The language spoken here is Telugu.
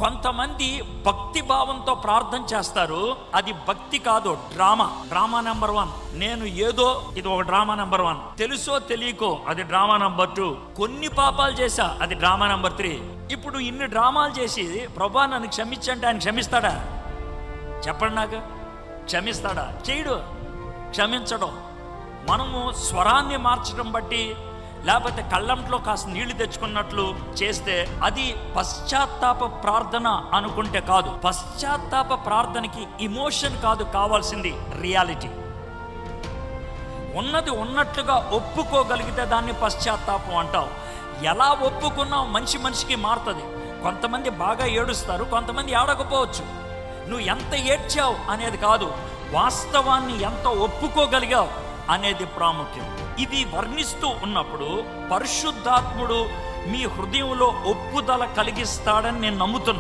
కొంతమంది భక్తి భావంతో ప్రార్థన చేస్తారు, అది భక్తి కాదు, డ్రామా. Drama number 1. నేను ఏదో, ఇది ఒక డ్రామా నెంబర్ 1. తెలుసో తెలియకో, అది డ్రామా నెంబర్ 2. కొన్ని పాపాలు చేశా, అది డ్రామా నెంబర్ 3. ఇప్పుడు ఇన్ని డ్రామాలు చేసి ప్రభా నన్ను క్షమించంటే ఆయన క్షమిస్తాడా? చెప్పండి నాకు, క్షమిస్తాడా? చేయడు. క్షమించడం మనము స్వరాన్ని మార్చడం బట్టి, లేకపోతే కళ్ళంట్లో కాస్త నీళ్లు తెచ్చుకున్నట్లు చేస్తే అది పశ్చాత్తాప ప్రార్థన అనుకుంటే కాదు. పశ్చాత్తాప ప్రార్థనకి ఇమోషన్ కాదు కావాల్సింది, రియాలిటీ. ఉన్నది ఉన్నట్లుగా ఒప్పుకోగలిగితే దాన్ని పశ్చాత్తాపం అంటావు. ఎలా ఒప్పుకున్నావు మనిషికి మారుతుంది. కొంతమంది బాగా ఏడుస్తారు, కొంతమంది ఏడకపోవచ్చు. నువ్వు ఎంత ఏడ్చావు అనేది కాదు, వాస్తవాన్ని ఎంత ఒప్పుకోగలిగావు అనేది ప్రాముఖ్యం. ఇది వర్ణిస్తూ ఉన్నప్పుడు పరిశుద్ధాత్ముడు మీ హృదయంలో ఒప్పుదల కలిగిస్తాడని నేను నమ్ముతున్నా.